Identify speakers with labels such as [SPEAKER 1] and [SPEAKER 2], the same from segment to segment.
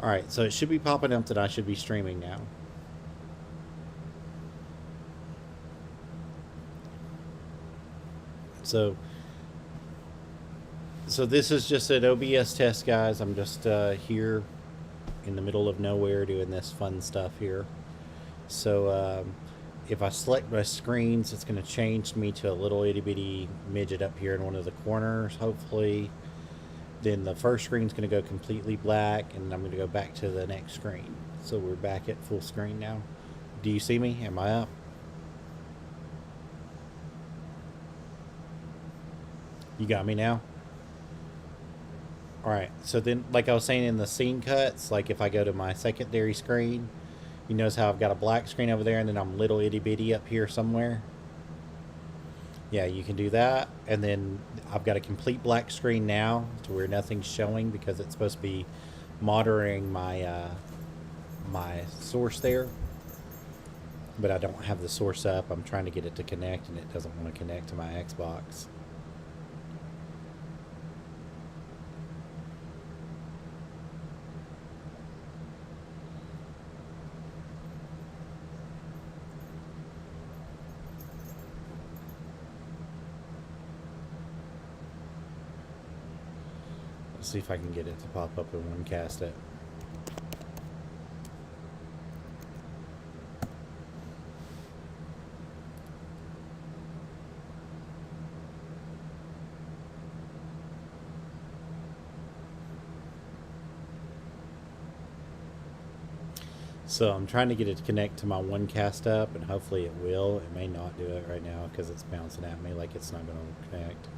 [SPEAKER 1] Alright, so it should be popping up that I should be streaming now. So this is just an OBS test, guys. I'm just here in the middle of nowhere doing this fun stuff here. So if I select my screens, it's going to change me to a little itty bitty midget up here in one of the corners, hopefully. Then the first screen is going to go completely black, and I'm going to go back to the next screen. So we're back at full screen now. Do you see me? Am I up? You got me now? Alright, so then, like I was saying in the scene cuts, like if I go to my secondary screen, you notice how I've got a black screen over there and then I'm little itty bitty up here somewhere? Yeah, you can do that. And then I've got a complete black screen now to where nothing's showing because it's supposed to be monitoring my my source there. But I don't have the source up. I'm trying to get it to connect and it doesn't want to connect to my Xbox. See if I can get it to pop up in OneCast it. So I'm trying to get it to connect to my OneCast up, and hopefully it will. It may not do it right now because it's bouncing at me like it's not going to connect.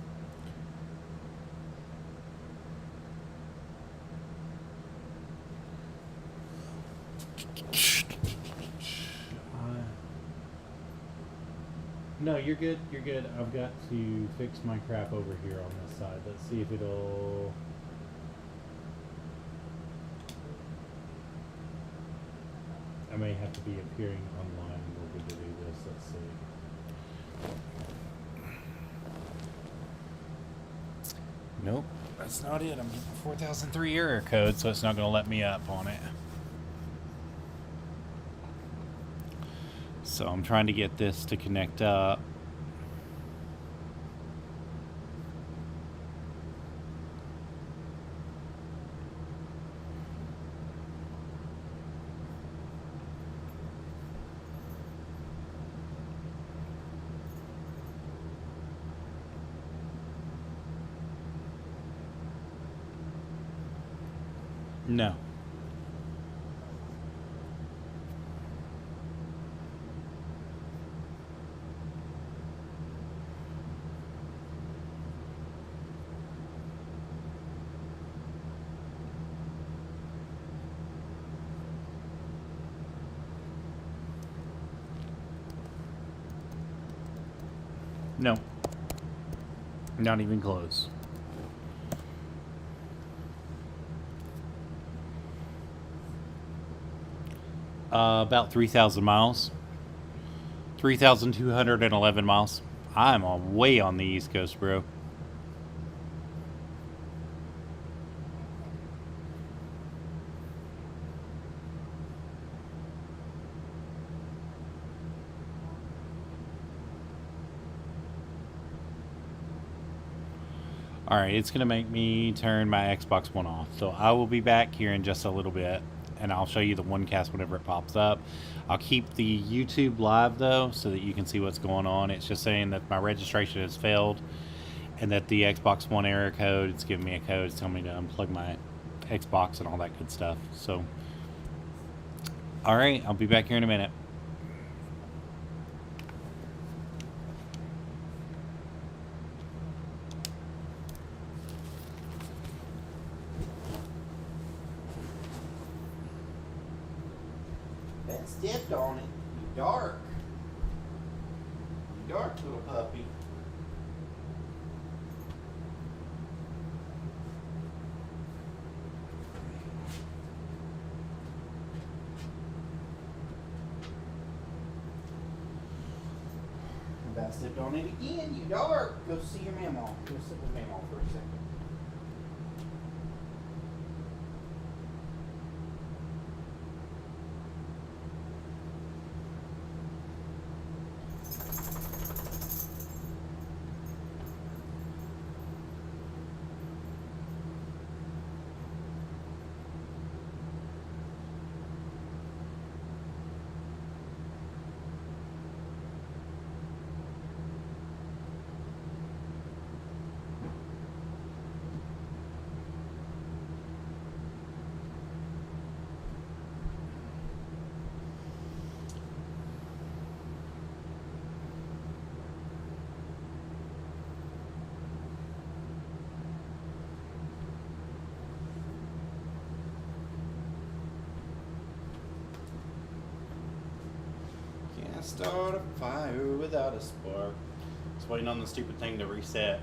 [SPEAKER 1] No, you're good. You're good. I've got to fix my crap over here on this side. Let's see if it'll... I may have to be appearing online in order to do this. Let's see. Nope, that's not it. I'm getting a 4003 error code, so it's not going to let me up on it. So I'm trying to get this to connect up. No. No. Not even close. About 3,000 miles. 3,211 miles. I'm way on the East Coast, bro. Alright, it's going to make me turn my Xbox One off. So I will be back here in just a little bit, and I'll show you the OneCast whenever it pops up. I'll keep the YouTube live, though, so that you can see what's going on. It's just saying that my registration has failed, and that the Xbox One error code, it's giving me a code. It's telling me to unplug my Xbox and all that good stuff. So, alright, I'll be back here in a minute. That stepped on it. You dark. You dark little puppy. About stepped on it again. You dark. Go see your mamaw. Go sit with mamaw for a second. start a fire without a spark. Just waiting on the stupid thing to reset.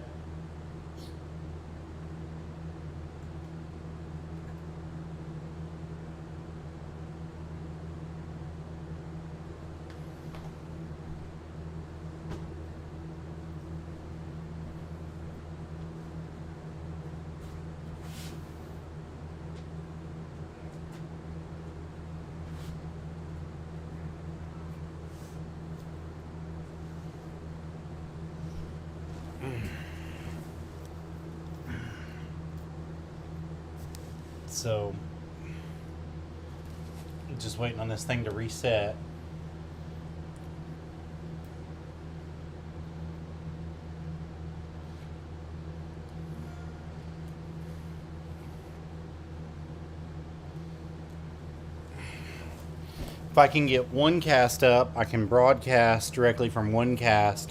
[SPEAKER 1] So, just waiting on this thing to reset. If I can get OneCast up, I can broadcast directly from OneCast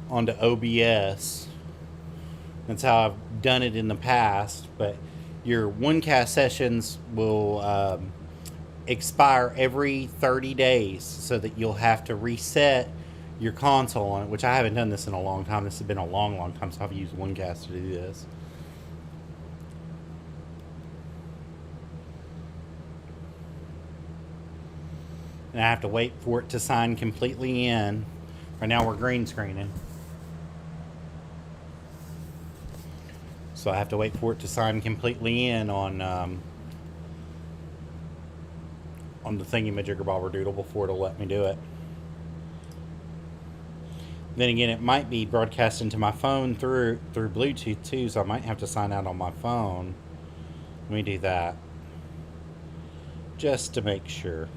[SPEAKER 1] onto OBS. That's how I've done it in the past, but your OneCast sessions will expire every 30 days, so that you'll have to reset your console on it, which I haven't done this in a long time. This has been a long time since I've used OneCast to do this. And I have to wait for it to sign completely in. Right now we're green screening. So I have to wait for it to sign completely in on the thingy-majigger-bobber doodle before it'll let me do it. Then again, it might be broadcasting to my phone through Bluetooth too, so I might have to sign out on my phone. Let me do that, just to make sure.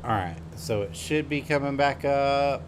[SPEAKER 1] Alright, so it should be coming back up.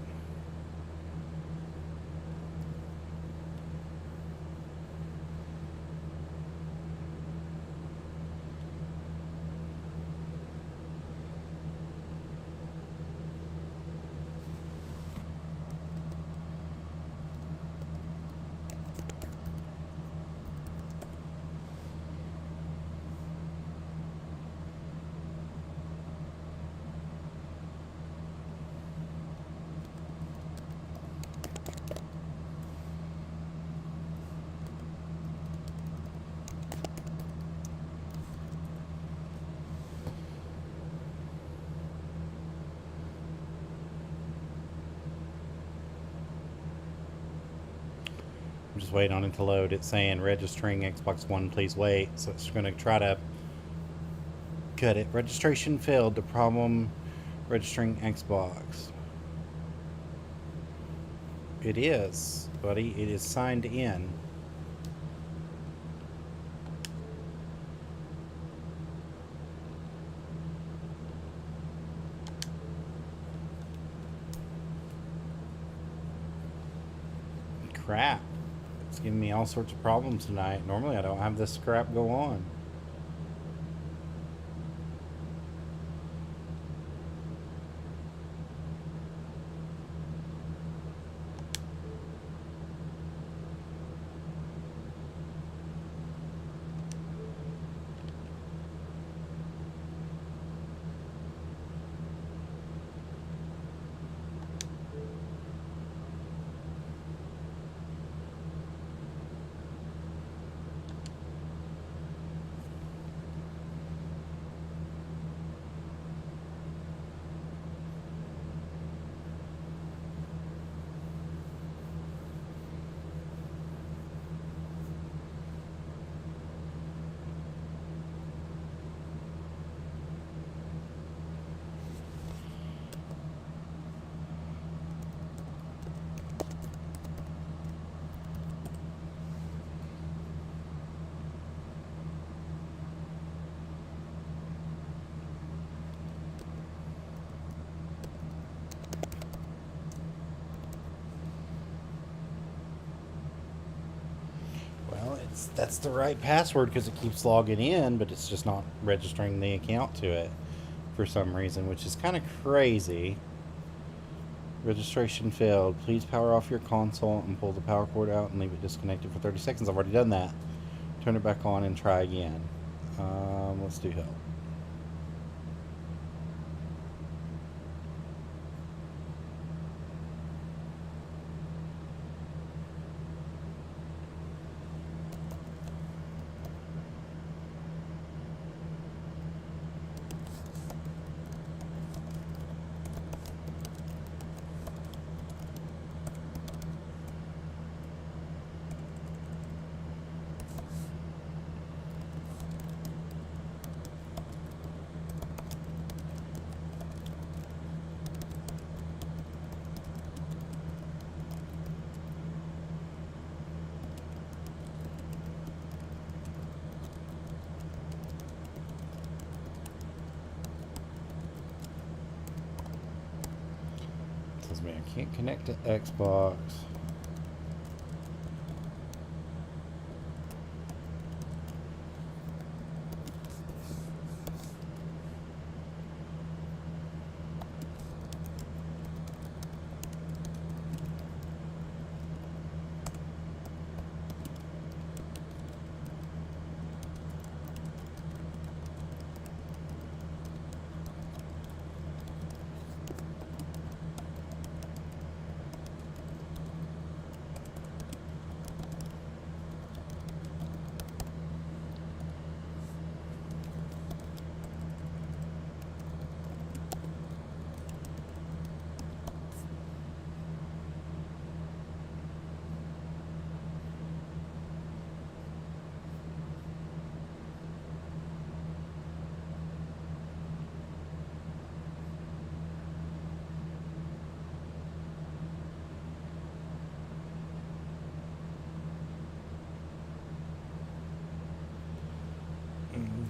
[SPEAKER 1] I'm just waiting on it to load. It's saying registering Xbox One, please wait. So it's going to try to cut it. Registration failed. The problem registering Xbox. It is, buddy. It is signed in. Crap. It's giving me all sorts of problems tonight. Normally I don't have this crap go on. that's the right password because it keeps logging in, but it's just not registering the account to it for some reason, which is kind of crazy. Registration failed. Please power off your console and pull the power cord out and leave it disconnected for 30 seconds. I've already done that. Turn it back on and try again. Let's do help. Tells me I can't connect to Xbox.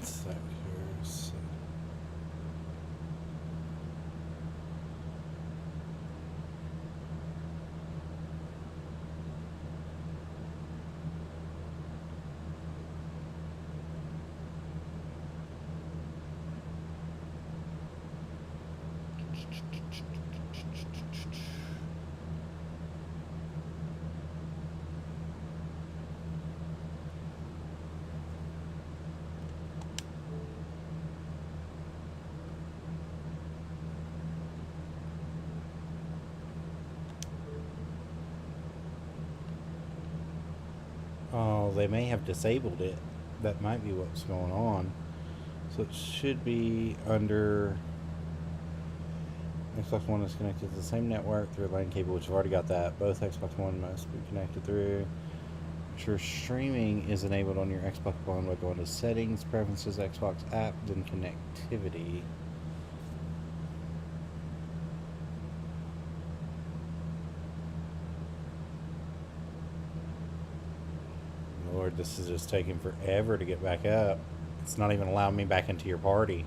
[SPEAKER 1] Sectors. Oh, they may have disabled it. That might be what's going on. So it should be under Xbox One is connected to the same network through a LAN cable, which I've already got that. Both Xbox One must be connected through. Sure, streaming is enabled on your Xbox One by going to Settings, Preferences, Xbox App, then Connectivity. Lord, this is just taking forever to get back up. It's not even allowing me back into your party.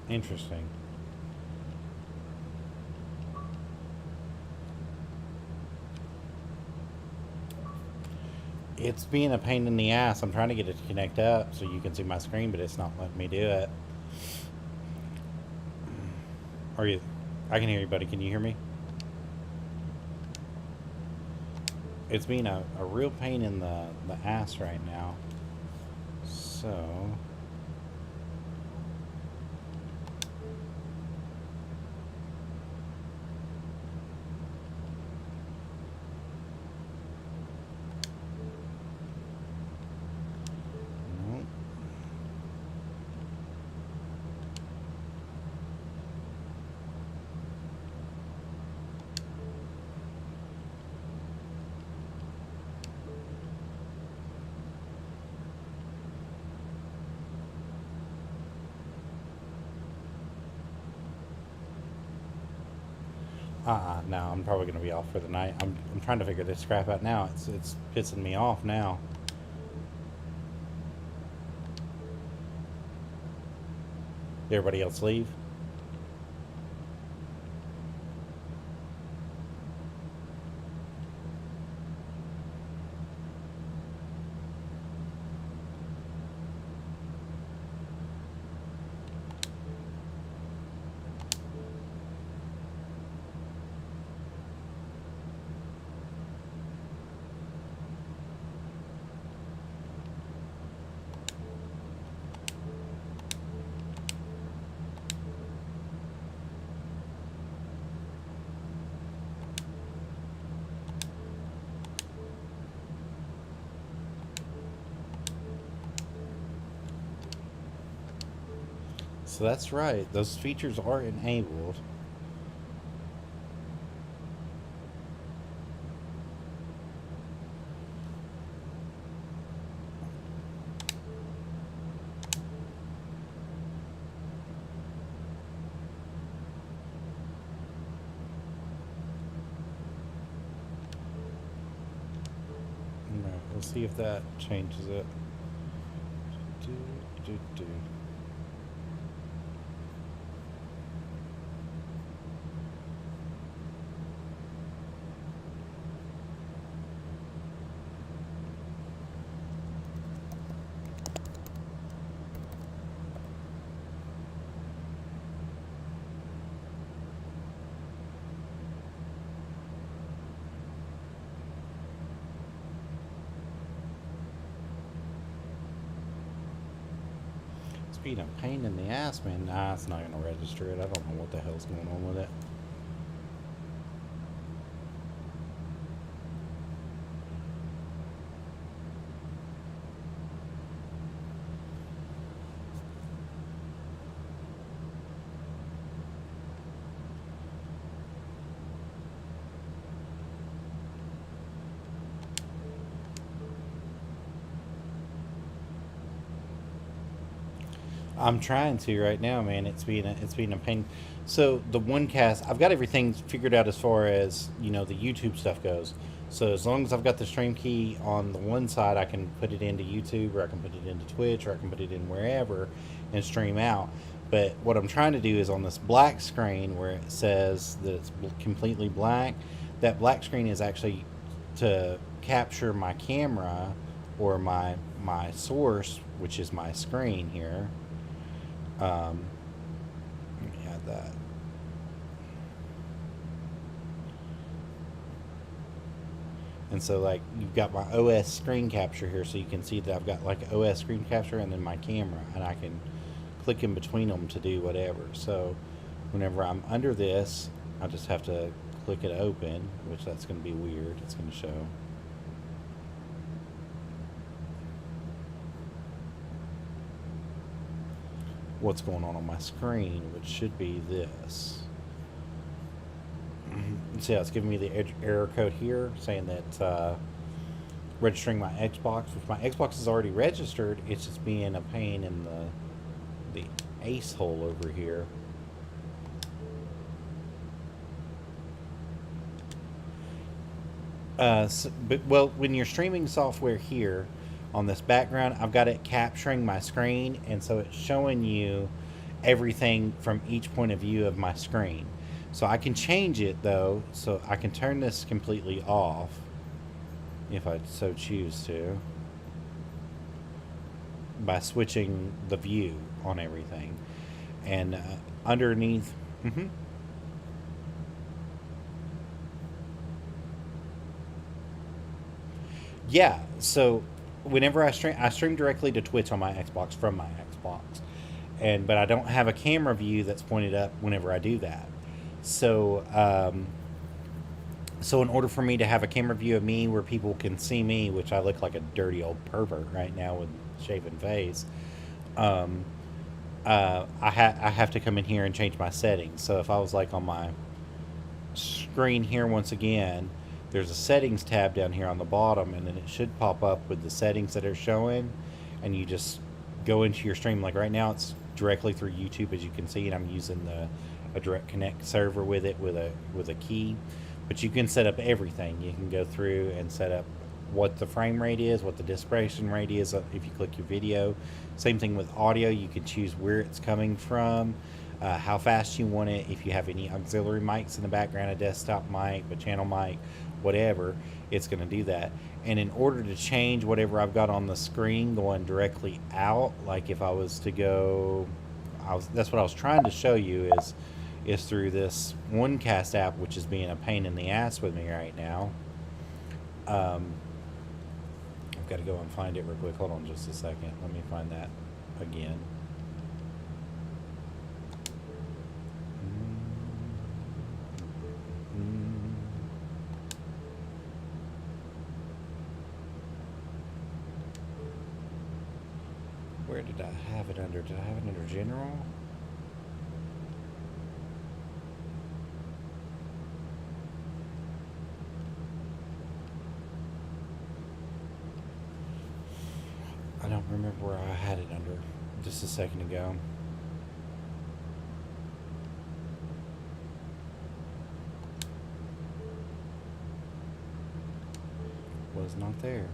[SPEAKER 1] Interesting. It's being a pain in the ass. I'm trying to get it to connect up so you can see my screen, but it's not letting me do it. Are you? I can hear you, buddy. Can you hear me? It's being a real pain in the ass right now. So No, I'm probably gonna be off for the night. I'm trying to figure this crap out now. It's pissing me off now. Did everybody else leave? So that's right. Those features are enabled. Right, we'll see if that changes it. Do, do, do. It's being a pain in the ass, man. Nah, it's not gonna register it. I don't know what the hell's going on with it. I'm trying to right now, man. It's being a pain. So the one cast, I've got everything figured out as far as the YouTube stuff goes. So as long as I've got the stream key on the one side, I can put it into YouTube, or I can put it into Twitch, or I can put it in wherever and stream out. But what I'm trying to do is on this black screen where it says that it's completely black. That black screen is actually to capture my camera or my source, which is my screen here. Um, Let me add that. And so, like, you've got my OS screen capture here, so you can see that I've got like OS screen capture and then my camera, and I can click in between them to do whatever. So, whenever I'm under this, I just have to click it open, which that's going to be weird. It's going to show. What's going on my screen, which should be this. See how it's giving me the error code here saying that registering my Xbox, which my Xbox is already registered. It's just being a pain in the ace hole over here. Well, when you're streaming software here on this background, I've got it capturing my screen, and so it's showing you everything from each point of view of my screen. So I can change it though, so I can turn this completely off if I so choose to by switching the view on everything. And underneath, mhm. Yeah. So whenever I stream directly to Twitch on my Xbox from my Xbox, but I don't have a camera view that's pointed up whenever I do that. So so in order for me to have a camera view of me where people can see me, which I look like a dirty old pervert right now with shaven face, um, I have to come in here and change my settings. So if I was like on my screen here once again, there's a settings tab down here on the bottom, and then it should pop up with the settings that are showing, and you just go into your stream. Like right now, it's directly through YouTube, as you can see, and I'm using the a direct connect server with it with a key. But you can set up everything. You can go through and set up what the frame rate is, what the dispersion rate is if you click your video. Same thing with audio. You can choose where it's coming from, how fast you want it, if you have any auxiliary mics in the background, a desktop mic, a channel mic, whatever, it's going to do that. And in order to change whatever I've got on the screen going directly out, like if I was to go, that's what I was trying to show you is through this OneCast app, which is being a pain in the ass with me right now. I've got to go and find it real quick. Hold on just a second. Let me find that again. Where did I have it under? Did I have it under General? I don't remember where I had it under just a second ago. Was not there.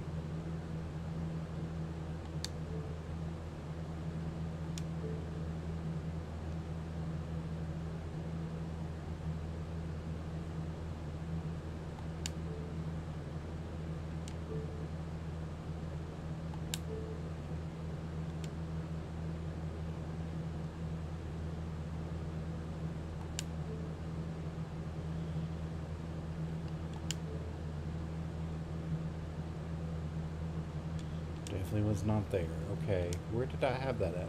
[SPEAKER 1] Definitely was not there. Okay, where did I have that at?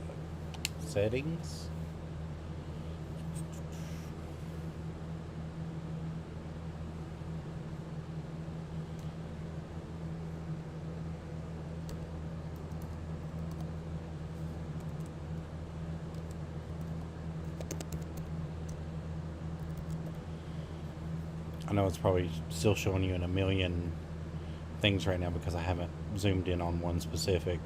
[SPEAKER 1] Settings? I know it's probably still showing you in a million things right now because I haven't zoomed in on one specific.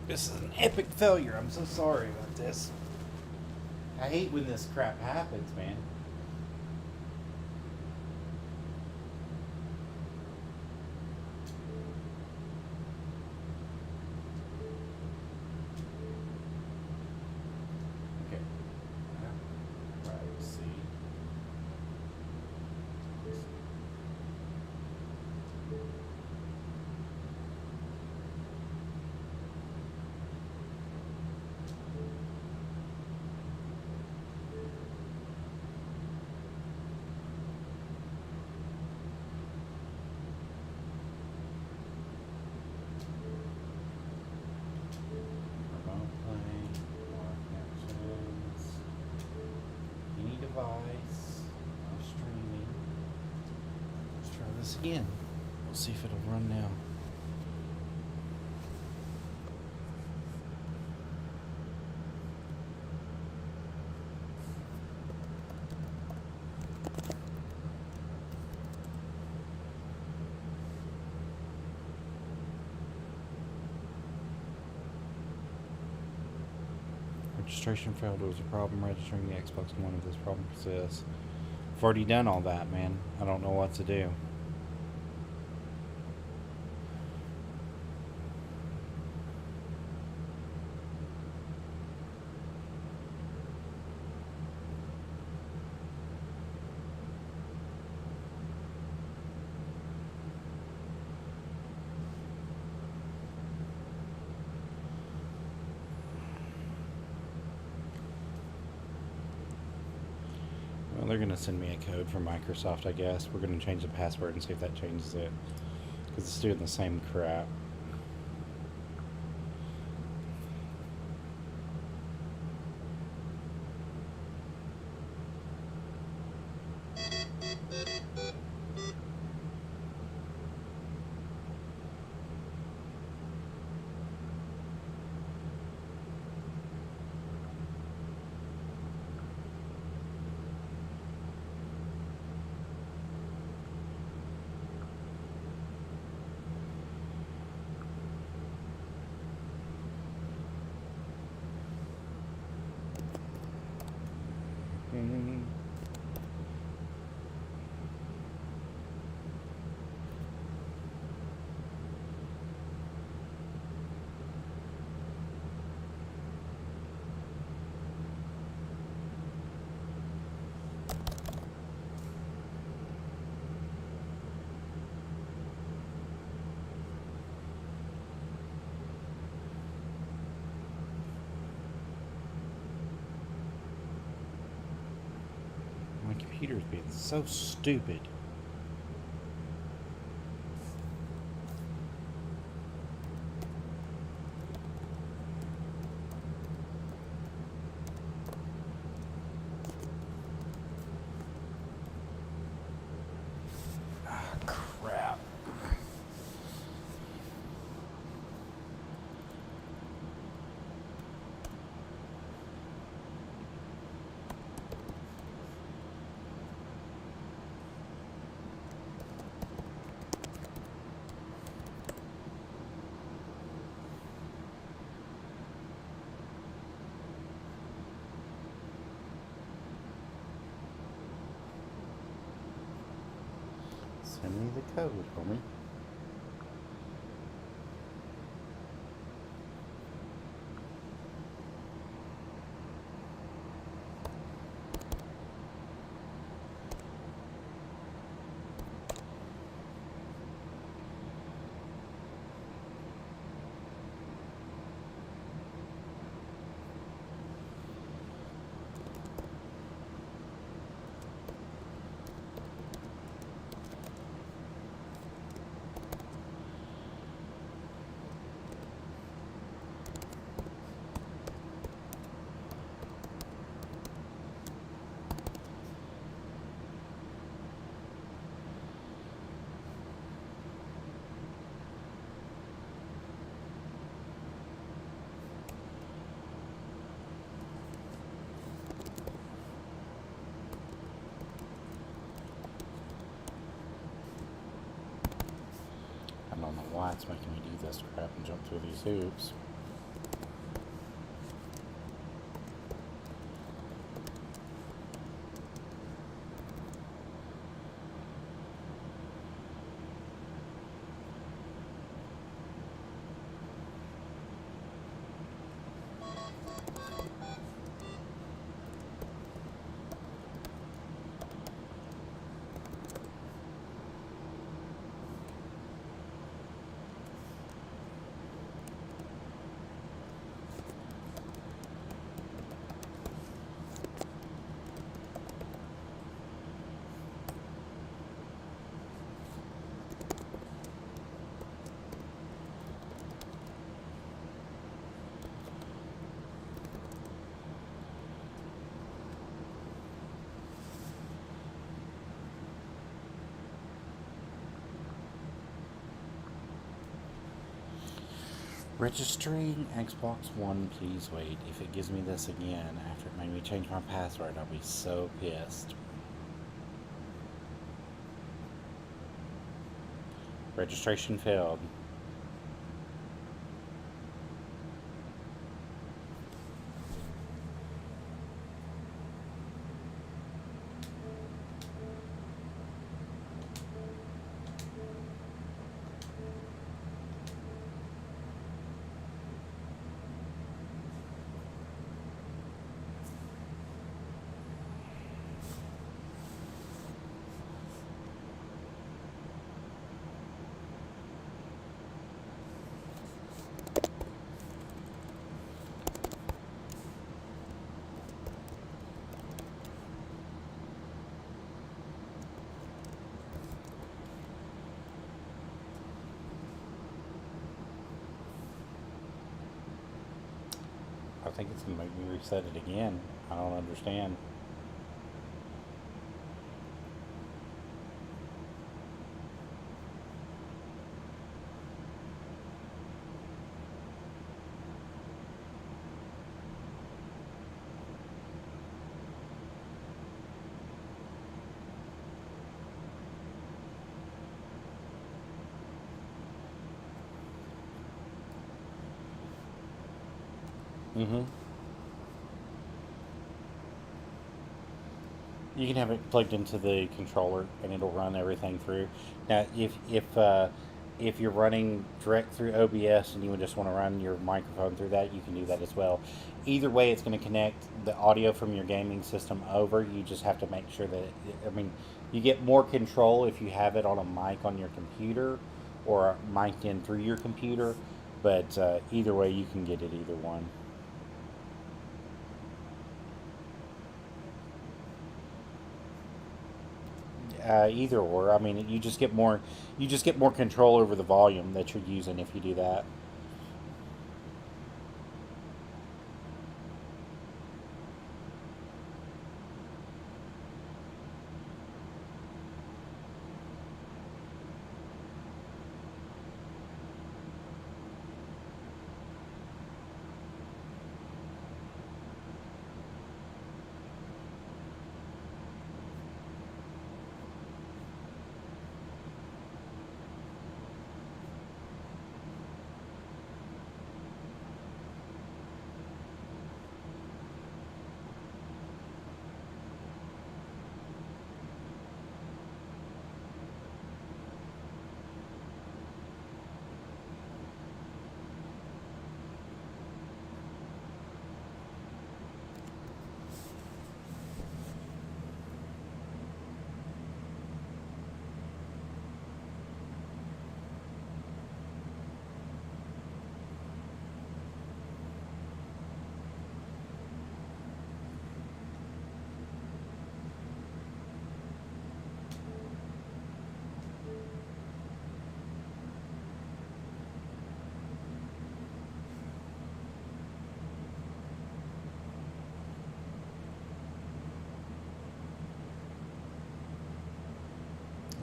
[SPEAKER 1] This is an epic failure. I'm so sorry about this. I hate when this crap happens, man. Okay. Privacy. Remote play, more connections, any device, no streaming. Let's try this again. We'll see if it'll run now. Registration failed. There was a problem registering the Xbox One if this problem persists. I've already done all that, man. I don't know what to do. Well, they're going to send me a code from Microsoft, I guess. We're going to change the password and see if that changes it. Because it's doing the same crap. computer's being so stupid. Ah, crap. Send me the code, homie. I don't know why it's making me do this crap and jump through these hoops. Registering Xbox One, please wait. If it gives me this again after it made me change my password, I'll be so pissed. Registration failed. I think it's gonna make me reset it again. I don't understand. Mm-hmm. You can have it plugged into the controller, and it'll run everything through. Now, if you're running direct through OBS and you would just want to run your microphone through that, you can do that as well. Either way, it's going to connect the audio from your gaming system over. You just have to make sure that I mean, you get more control if you have it on a mic on your computer or mic'd in through your computer. But either way, you can get it either one. Either or. I mean, you just get more control over the volume that you're using if you do that.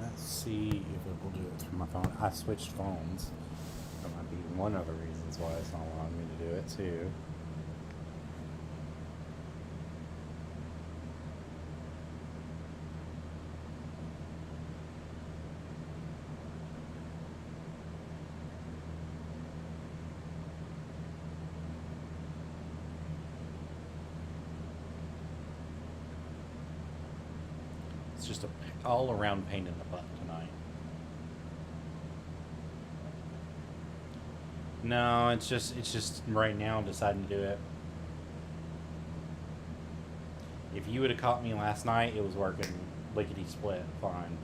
[SPEAKER 1] Let's see if it will do it through my phone. I switched phones. That might be one of the reasons why it's not allowing me to do it too. It's just a all around pain in the butt tonight. No, it's just right now deciding to do it. If you would have caught me last night, it was working lickety split fine.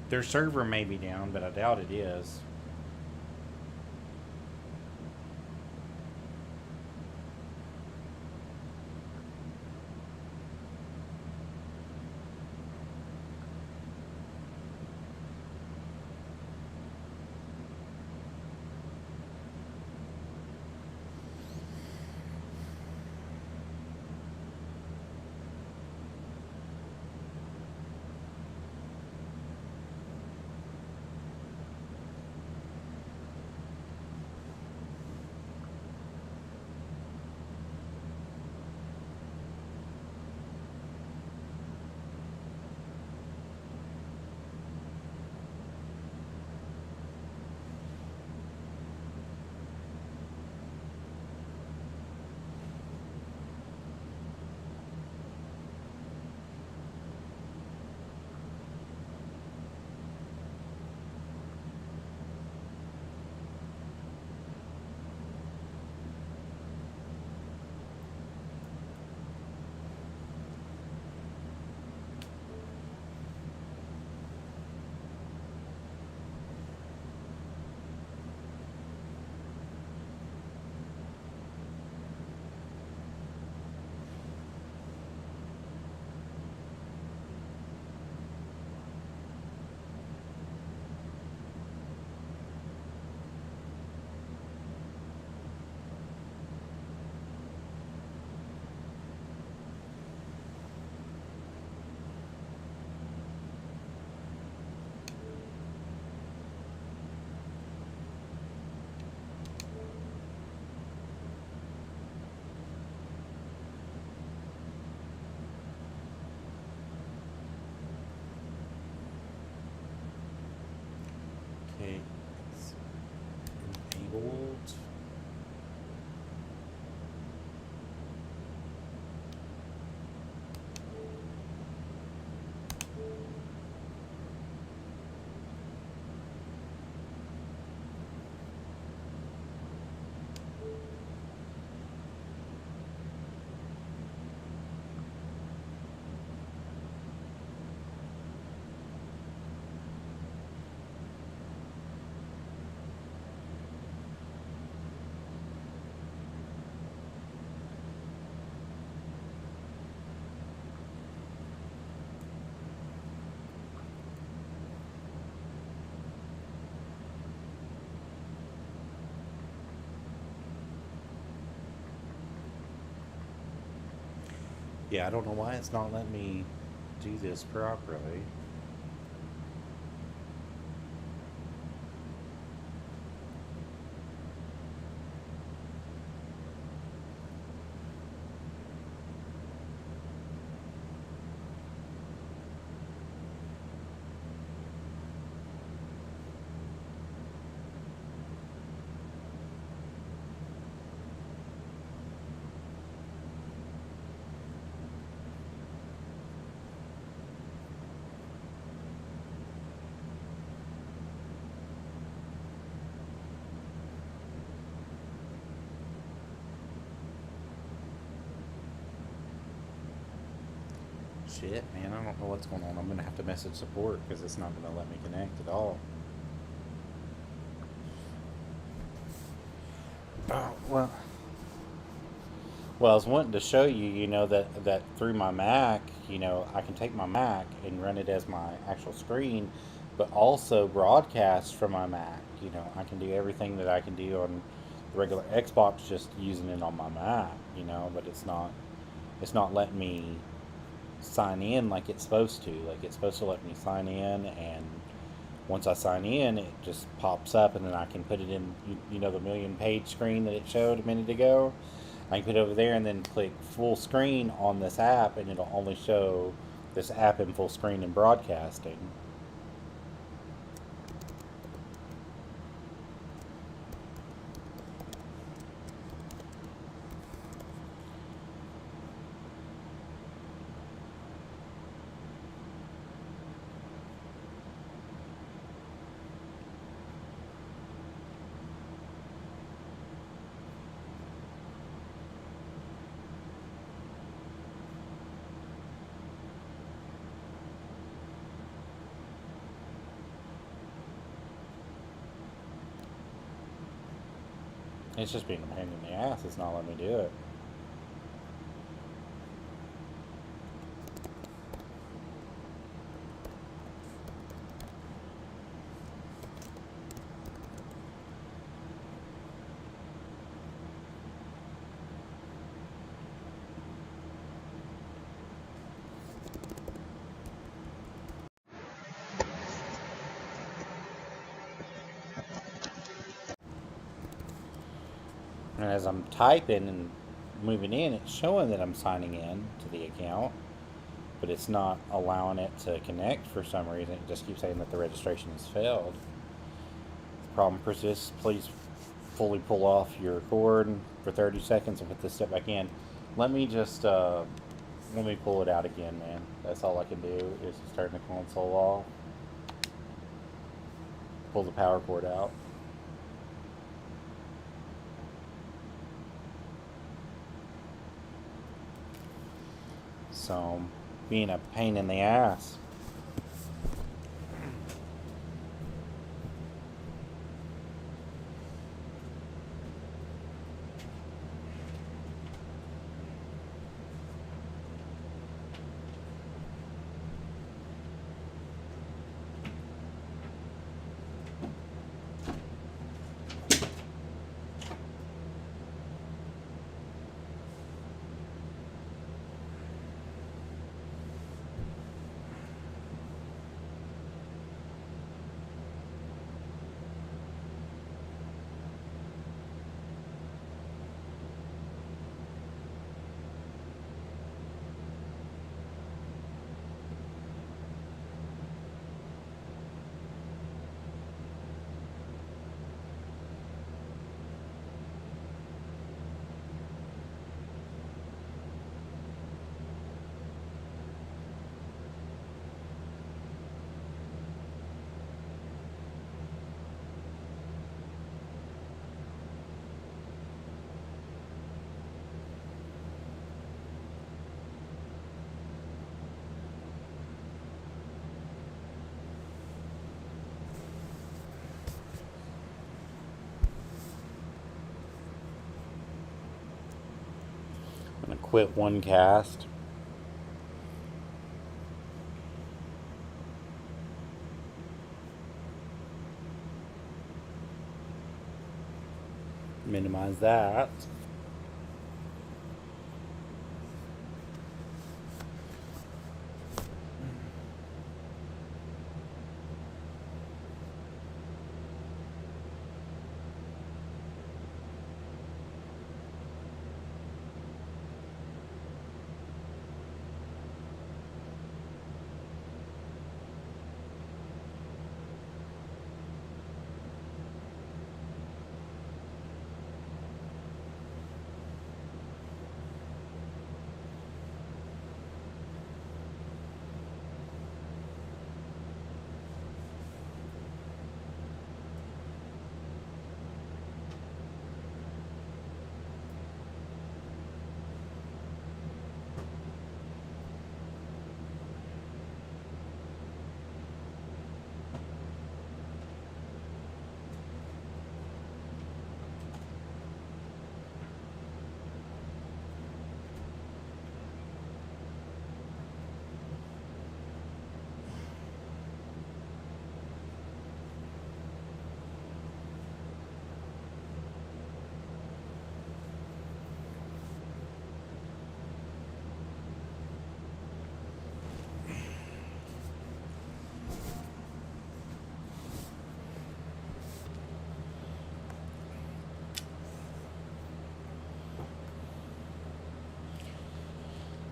[SPEAKER 1] Their server may be down, but I doubt it is. Yeah, I don't know why it's not letting me do this properly. Shit, man, I don't know what's going on. I'm gonna have to message support because it's not gonna let me connect at all. Oh, well, I was wanting to show you, that through my Mac, I can take my Mac and run it as my actual screen, but also broadcast from my Mac. I can do everything that I can do on the regular Xbox just using it on my Mac. But it's not letting me sign in like it's supposed to. Like it's supposed to let me sign in, and once I sign in, it just pops up, and then I can put it in, the million page screen that it showed a minute ago. I can put it over there and then click full screen on this app, and it'll only show this app in full screen and broadcasting. It's just being a pain in the ass. It's not letting me do it. And as I'm typing and moving in, it's showing that I'm signing in to the account, but it's not allowing it to connect for some reason. It just keeps saying that the registration has failed. If the problem persists, please fully pull off your cord for 30 seconds and put this step back in. Let me just let me pull it out again, man. That's all I can do is turn the console off, pull the power cord out. So, being a pain in the ass. I'm going to quit one cast. Minimize that.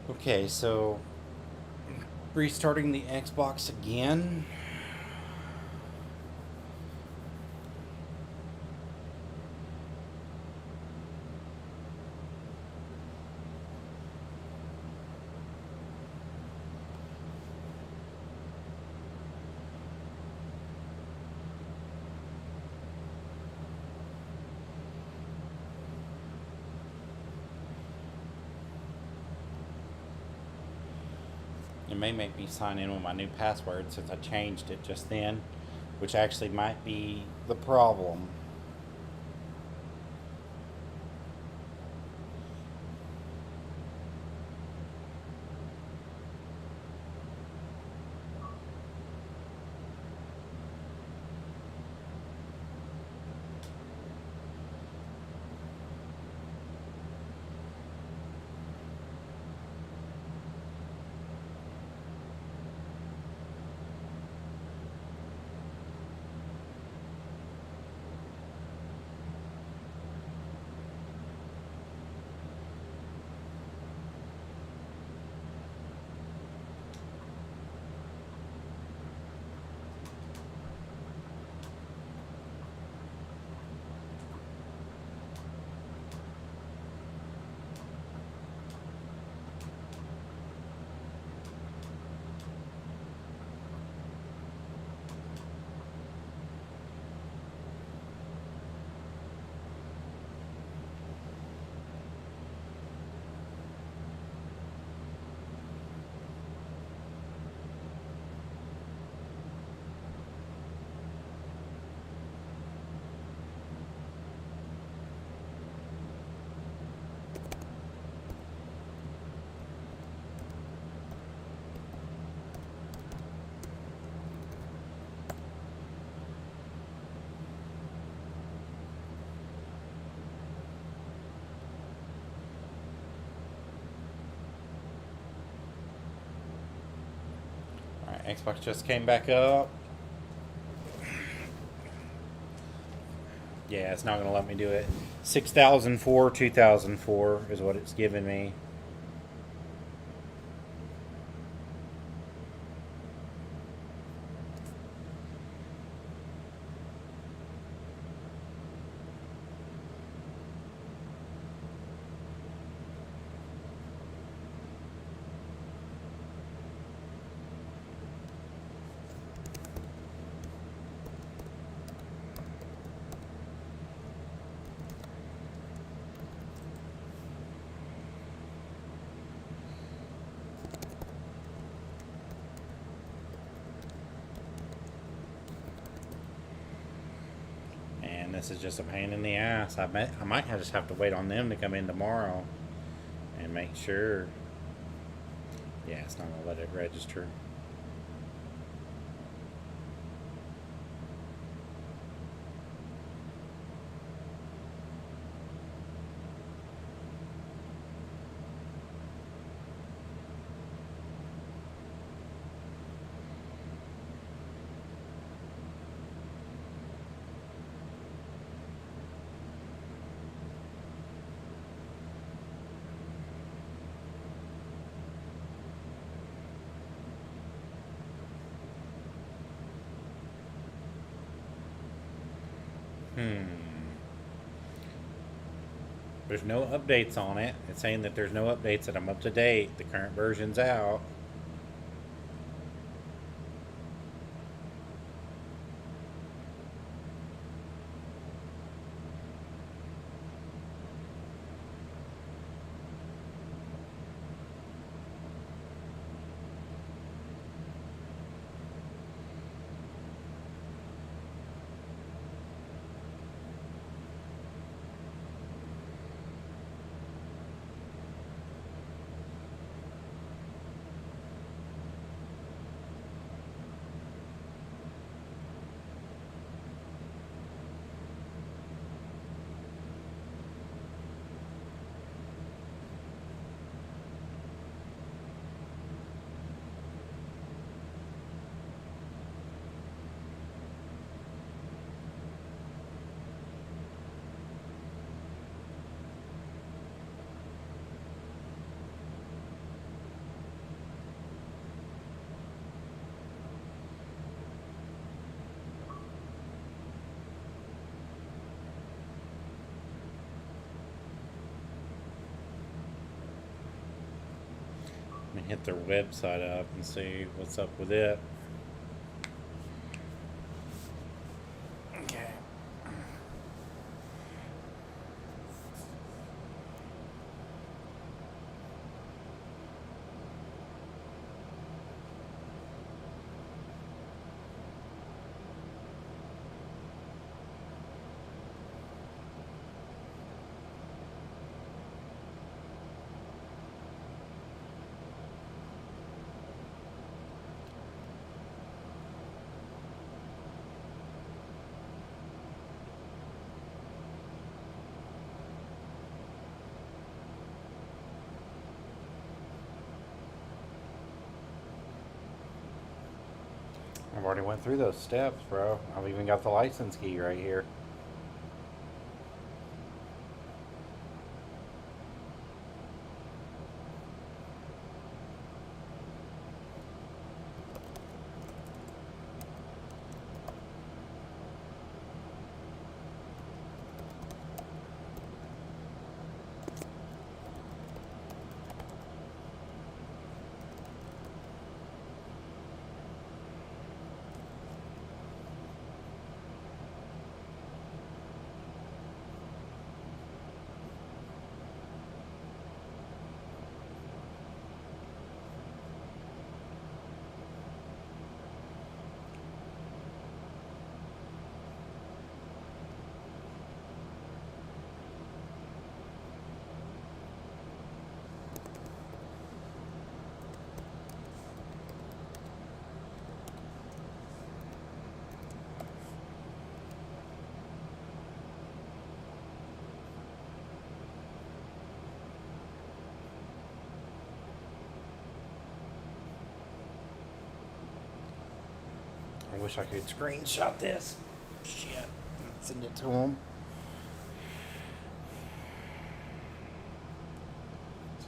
[SPEAKER 1] Okay, so restarting the Xbox again. It may make me sign in with my new password since I changed it just then, which actually might be the problem. Alright, Xbox just came back up. Yeah, it's not going to let me do it. 6004, 2004 is what it's giving me. And this is just a pain in the ass. I might just have to wait on them to come in tomorrow and make sure. Yeah, it's not going to let it register. Hmm. There's no updates on it. It's saying that there's no updates, that I'm up to date. The current version's out. And hit their website up and see what's up with it. Okay. I've already went through those steps, bro. I've even got the license key right here. I wish I could screenshot this. Shit. Send it to them.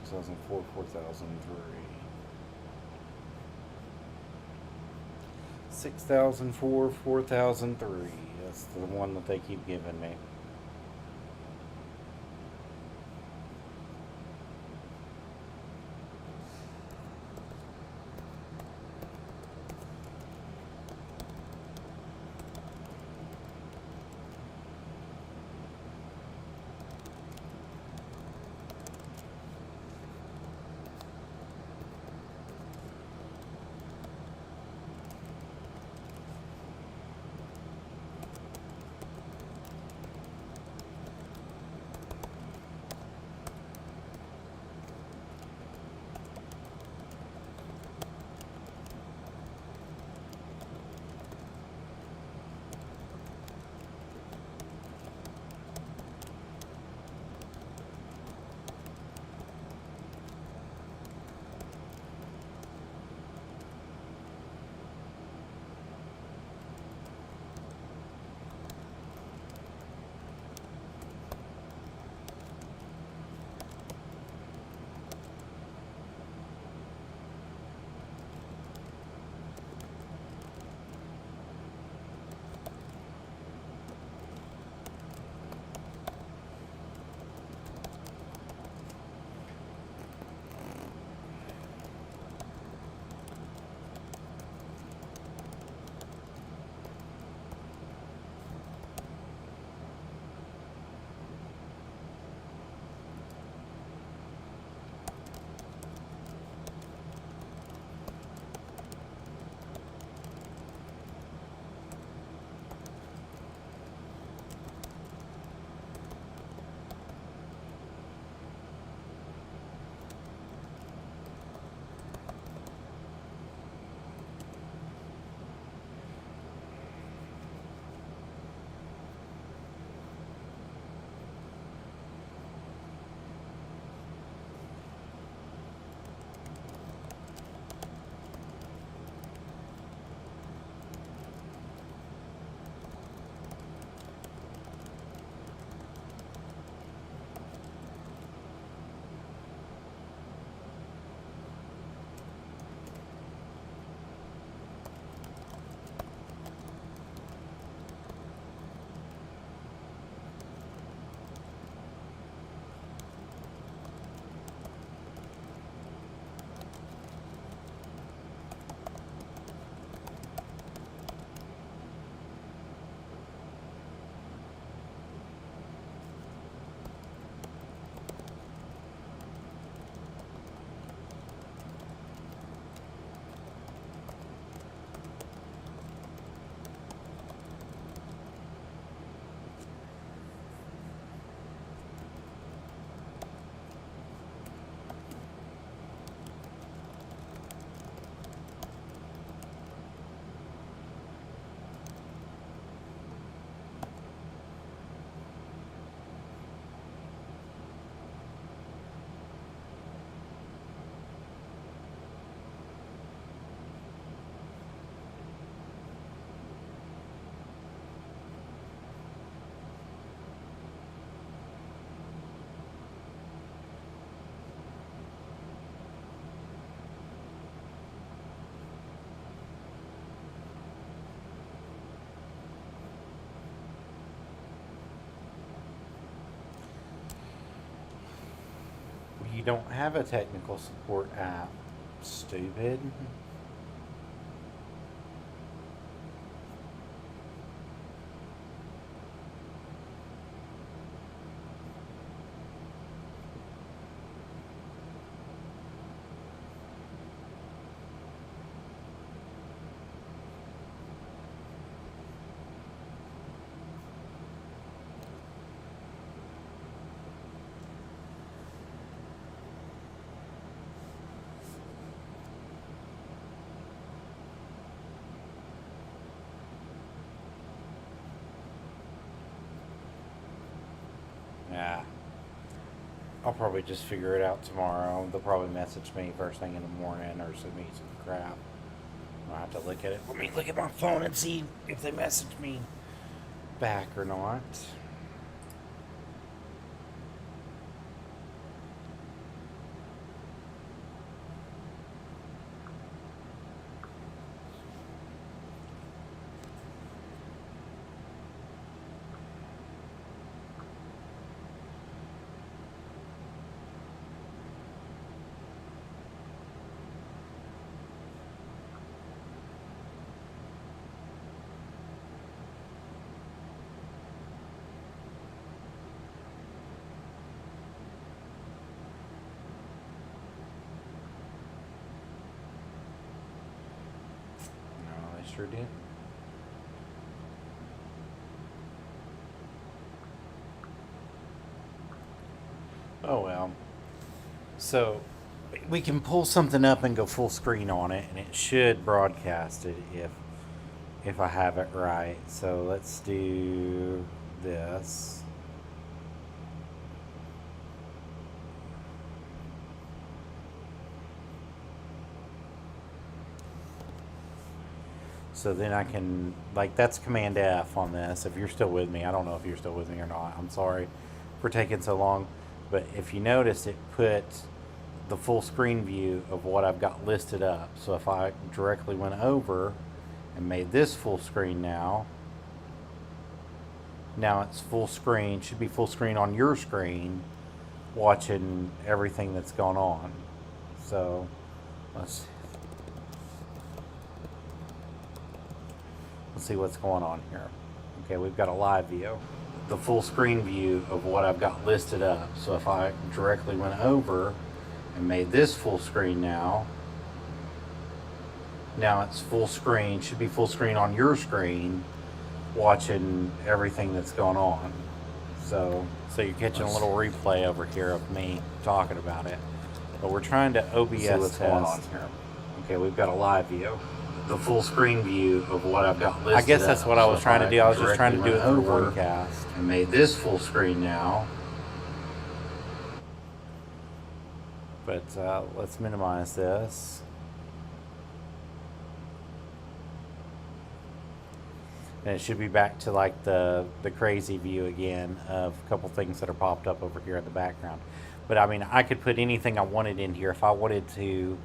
[SPEAKER 1] 2004, 4003. 6004, 4003. That's the one that they keep giving me. You don't have a technical support app, stupid. Yeah. I'll probably just figure it out tomorrow. They'll probably message me first thing in the morning or send me some crap. I'll have to look at it. Let me look at my phone and see if they message me back or not. No, they sure did. Oh well. So we can pull something up and go full screen on it, and it should broadcast it if I have it right. So let's do this. So then I can, like, that's Command F on this. If you're still with me, I don't know if you're still with me or not. I'm sorry for taking so long. But if you notice, it put the full screen view of what I've got listed up. So if I directly went over and made this full screen now it's full screen, should be full screen on your screen, watching everything that's going on. So let's see what's going on here. Okay, we've got a live view. The full screen view of what I've got listed up. So if I directly went over and made this full screen now it's full screen, should be full screen on your screen, watching everything that's going on. So you're catching a little replay over here of me talking about it. But we're trying to OBS test. Going on here. Okay, we've got a live view. The full screen view of what I've got listed. I guess that's what I was trying to do. I was just trying to do it through OneCast. And made this full screen now. But let's minimize this. And it should be back to like the crazy view again of a couple things that are popped up over here in the background. But I mean, I could put anything I wanted in here if I wanted to.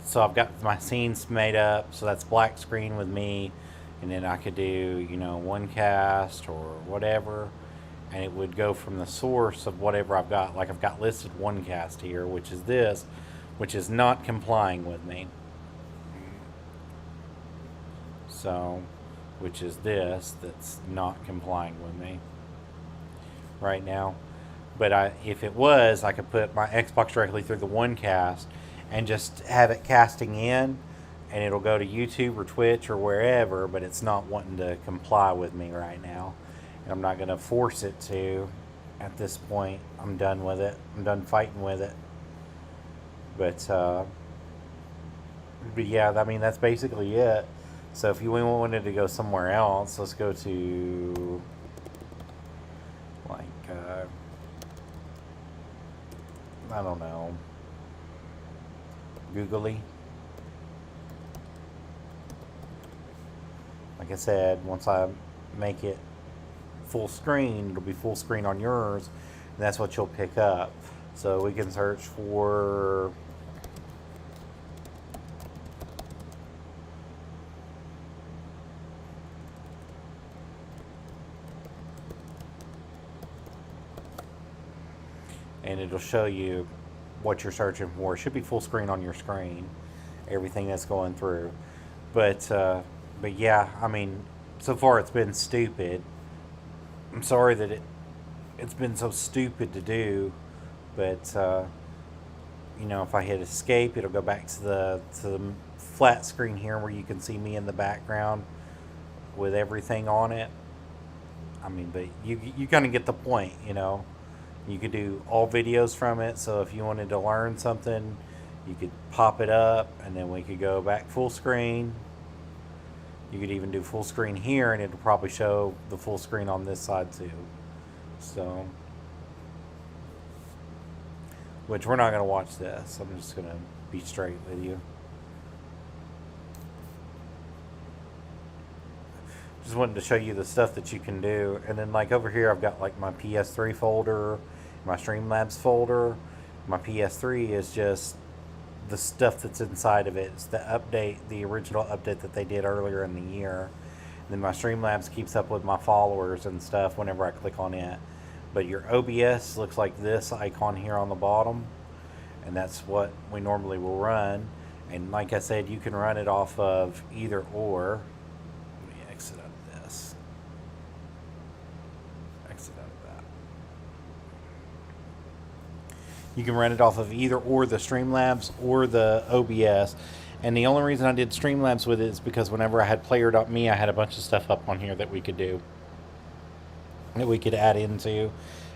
[SPEAKER 1] So I've got my scenes made up, so that's black screen with me, and then I could do, OneCast or whatever, and it would go from the source of whatever I've got. Like I've got listed OneCast here, which is this, which is not complying with me. So, which is this, that's not complying with me right now. But if it was, I could put my Xbox directly through the OneCast and just have it casting in, and it'll go to YouTube or Twitch or wherever, but it's not wanting to comply with me right now. And I'm not going to force it to at this point. I'm done with it. I'm done fighting with it. But yeah, I mean, that's basically it. So if you wanted to go somewhere else, let's go to, like, I don't know, Googly. Like I said, once I make it full screen, it'll be full screen on yours, and that's what you'll pick up. So we can search for and it'll show you what you're searching for. It should be full screen on your screen, everything that's going through. But yeah, I mean, so far it's been stupid. I'm sorry that it's been so stupid to do, but you know, if I hit escape, it'll go back to the flat screen here where you can see me in the background with everything on it. I mean, but you kind of get the point, you know. You could do all videos from it, so if you wanted to learn something, you could pop it up, and then we could go back full screen. You could even do full screen here, and it'll probably show the full screen on this side too. So, which we're not going to watch this. I'm just going to be straight with you. Just wanted to show you the stuff that you can do. And then like over here I've got like my PS3 folder, my Streamlabs folder. My PS3 is just the stuff that's inside of it. It's the update, the original update that they did earlier in the year. And then my Streamlabs keeps up with my followers and stuff whenever I click on it. But your OBS looks like this icon here on the bottom. And that's what we normally will run. And like I said, you can run it off of either or. Let me exit out of this. Exit out of that. You can run it off of either or the Streamlabs or the OBS. And the only reason I did Streamlabs with it is because whenever I had Player.me, I had a bunch of stuff up on here that we could do. That we could add into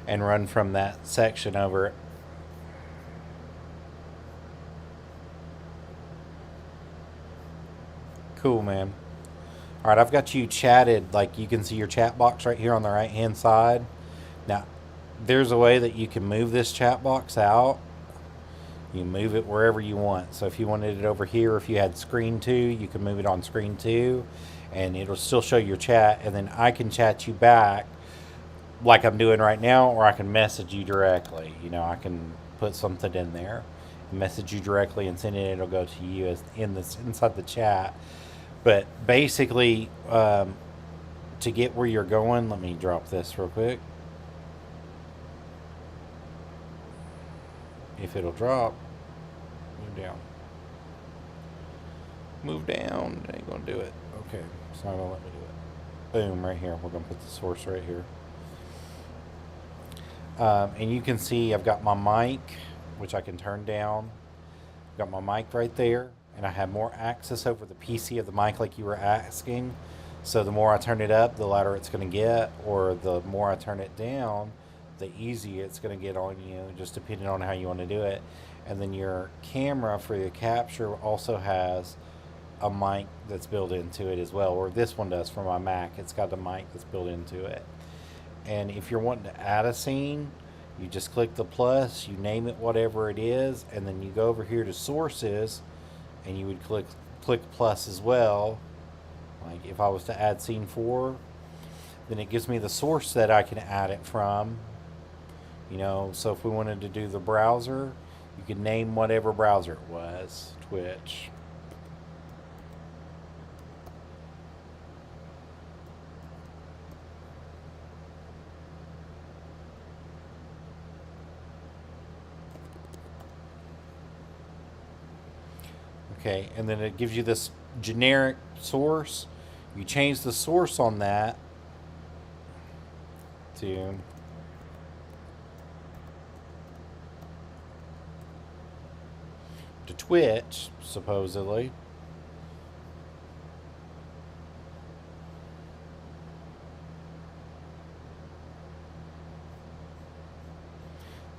[SPEAKER 1] and run from that section over it. Cool, man. Alright, I've got you chatted. Like, you can see your chat box right here on the right hand side. Now, there's a way that you can move this chat box out. You move it wherever you want. So if you wanted it over here, if you had screen 2, you can move it on screen 2, and it'll still show your chat, and then I can chat you back like I'm doing right now, or I can message you directly. You know, I can put something in there, message you directly, and send it. It'll go to you as inside the chat. But basically, to get where you're going, let me drop this real quick. If it'll drop, move down. Move down. It ain't gonna do it. Okay, it's not gonna let me do it. Boom, right here. We're gonna put the source right here. And you can see I've got my mic, which I can turn down. I've got my mic right there, and I have more access over the PC of the mic like you were asking. So the more I turn it up, the louder it's going to get, or the more I turn it down, the easier it's going to get on you, just depending on how you want to do it. And then your camera for your capture also has a mic that's built into it as well, or this one does for my Mac. It's got a mic that's built into it. And if you're wanting to add a scene, you just click the plus, you name it whatever it is, and then you go over here to sources, and you would click plus as well. Like if I was to add scene 4, then it gives me the source that I can add it from. You know, so if we wanted to do the browser, you could name whatever browser it was. Twitch. Okay, and then it gives you this generic source. You change the source on that to Twitch, supposedly.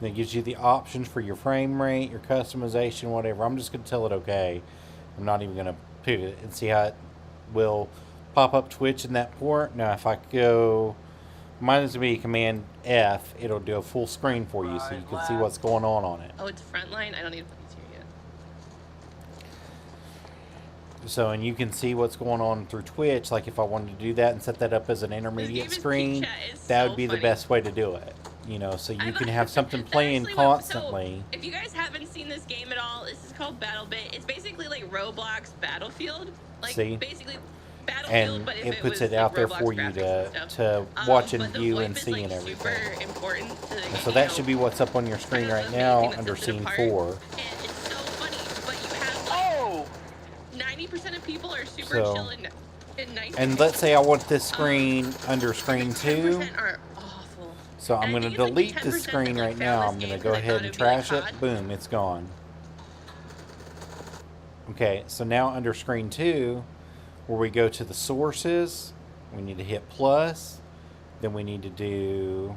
[SPEAKER 1] And it gives you the options for your frame rate, your customization, whatever. I'm just going to tell it okay. I'm not even going to put it and see how it will pop up Twitch in that port. Now, if I go, mine is going to be Command F, it'll do a full screen for you so you can see what's going on it.
[SPEAKER 2] Oh, it's Frontline? I don't need to put these here yet.
[SPEAKER 1] So, and you can see what's going on through Twitch. Like if I wanted to do that and set that up as an intermediate screen, that would be the best way to do it. You know, so you can have something playing constantly.
[SPEAKER 2] So if you guys haven't seen this game at all, this is called BattleBit. It's basically like Roblox Battlefield. Like
[SPEAKER 1] See?
[SPEAKER 2] basically. Battlefield,
[SPEAKER 1] and
[SPEAKER 2] but if
[SPEAKER 1] it puts
[SPEAKER 2] was,
[SPEAKER 1] it
[SPEAKER 2] like,
[SPEAKER 1] out there
[SPEAKER 2] Roblox
[SPEAKER 1] for you
[SPEAKER 2] graphics and
[SPEAKER 1] to
[SPEAKER 2] stuff.
[SPEAKER 1] watch and
[SPEAKER 2] But the
[SPEAKER 1] view
[SPEAKER 2] VoIP
[SPEAKER 1] and
[SPEAKER 2] is,
[SPEAKER 1] see
[SPEAKER 2] like,
[SPEAKER 1] and
[SPEAKER 2] super
[SPEAKER 1] everything.
[SPEAKER 2] important to,
[SPEAKER 1] And so that should be what's up on your screen right now under scene 4.
[SPEAKER 2] And it's so funny, but you have like 90% of people are super
[SPEAKER 1] So-
[SPEAKER 2] chill and nice.
[SPEAKER 1] And let's say I want this screen under screen 2.
[SPEAKER 2] 10% are awful.
[SPEAKER 1] So I'm
[SPEAKER 2] And I
[SPEAKER 1] going to
[SPEAKER 2] think it's like the
[SPEAKER 1] delete this
[SPEAKER 2] 10%
[SPEAKER 1] screen
[SPEAKER 2] that, like,
[SPEAKER 1] right now.
[SPEAKER 2] found
[SPEAKER 1] I'm
[SPEAKER 2] this
[SPEAKER 1] going to
[SPEAKER 2] game
[SPEAKER 1] go
[SPEAKER 2] 'cause I
[SPEAKER 1] ahead
[SPEAKER 2] thought
[SPEAKER 1] and
[SPEAKER 2] it'd be, like,
[SPEAKER 1] trash it.
[SPEAKER 2] COD.
[SPEAKER 1] Boom, it's gone. Okay, so now under screen 2, where we go to the sources, we need to hit plus. Then we need to do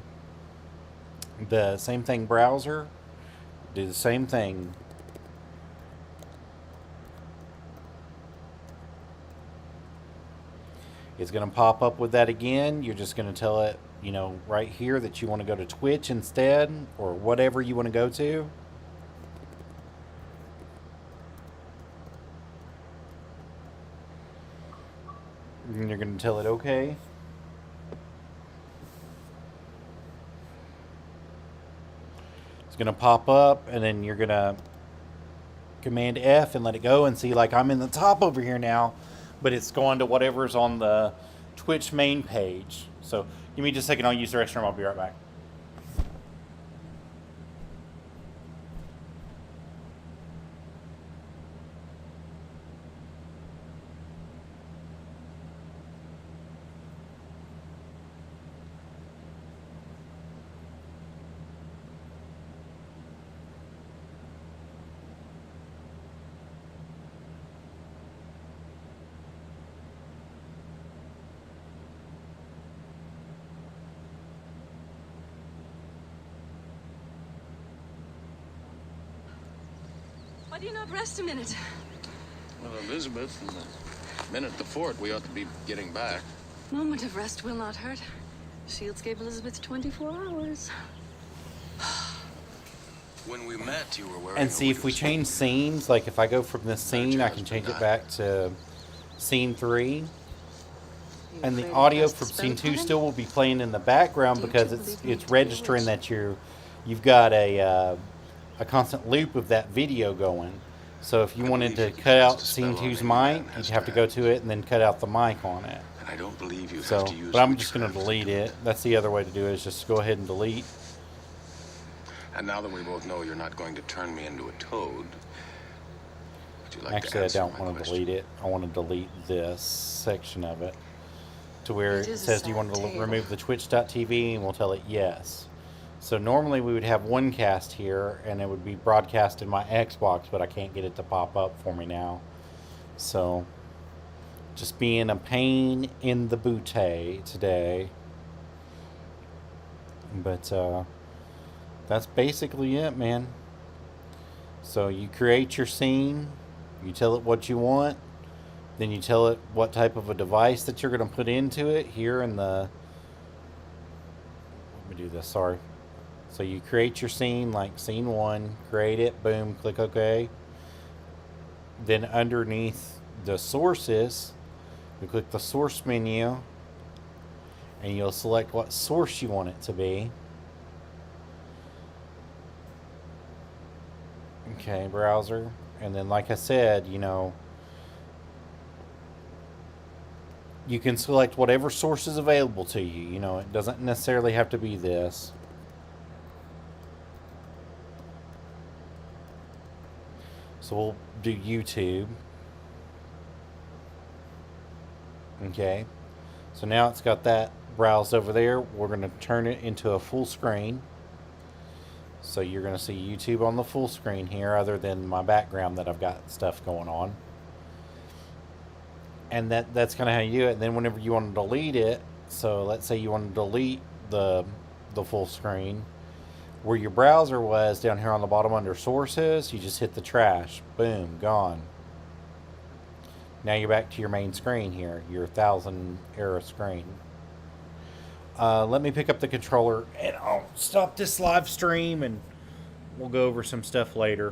[SPEAKER 1] the same thing, browser. Do the same thing. It's going to pop up with that again. You're just going to tell it, you know, right here that you want to go to Twitch instead, or whatever you want to go to. And you're going to tell it okay. It's going to pop up, and then you're going to Command F and let it go, and see, like, I'm in the top over here now, but it's going to whatever's on the Twitch main page. So give me just a second, I'll use the restroom, I'll be right back.
[SPEAKER 3] Why do you not rest a minute?
[SPEAKER 4] Well, Elizabeth, in the minute the fort, we ought to be getting back.
[SPEAKER 3] Moment of rest will not hurt. Shields gave Elizabeth 24 hours.
[SPEAKER 4] When we met, you were wearing.
[SPEAKER 1] And see, if we change scenes, like if I go from this scene, I can change it back to scene 3. And the audio from scene 2 still will be playing in the background because it's registering that you've got a constant loop of that video going. So if you wanted to cut out scene 2's mic, you'd have to go to it and then cut out the mic on it.
[SPEAKER 4] And I don't believe you
[SPEAKER 1] So,
[SPEAKER 4] have to use.
[SPEAKER 1] but I'm just going to delete it. That's the other way to do it, is just go ahead and delete.
[SPEAKER 4] And now that we both know you're not going to turn me into a toad, would you like to
[SPEAKER 1] Actually, I
[SPEAKER 4] answer
[SPEAKER 1] don't
[SPEAKER 4] my
[SPEAKER 1] want to
[SPEAKER 4] question?
[SPEAKER 1] delete it. I want to delete this section of it to where
[SPEAKER 3] It
[SPEAKER 1] it
[SPEAKER 3] is a
[SPEAKER 1] says, do you
[SPEAKER 3] sad
[SPEAKER 1] want to
[SPEAKER 3] tale.
[SPEAKER 1] remove the twitch.tv? And we'll tell it yes. So normally we would have one cast here and it would be broadcast in my Xbox, but I can't get it to pop up for me now. So just being a pain in the bootay today. But that's basically it, man. So you create your scene, you tell it what you want, then you tell it what type of a device that you're going to put into it here in the... Let me do this, sorry. So you create your scene, like scene 1, create it, boom, click OK. Then underneath the sources, you click the source menu, and you'll select what source you want it to be. Okay, browser. And then, like I said, you know, you can select whatever source is available to you. You know, it doesn't necessarily have to be this. So we'll do YouTube. Okay. So now it's got that browsed over there. We're going to turn it into a full screen. So you're going to see YouTube on the full screen here, other than my background that I've got stuff going on. And that's kind of how you do it. And then whenever you want to delete it, so let's say you want to delete the full screen, where your browser was down here on the bottom under sources, you just hit the trash. Boom, gone. Now you're back to your main screen here, your 1000 error screen. Let me pick up the controller and I'll stop this live stream and we'll go over some stuff later.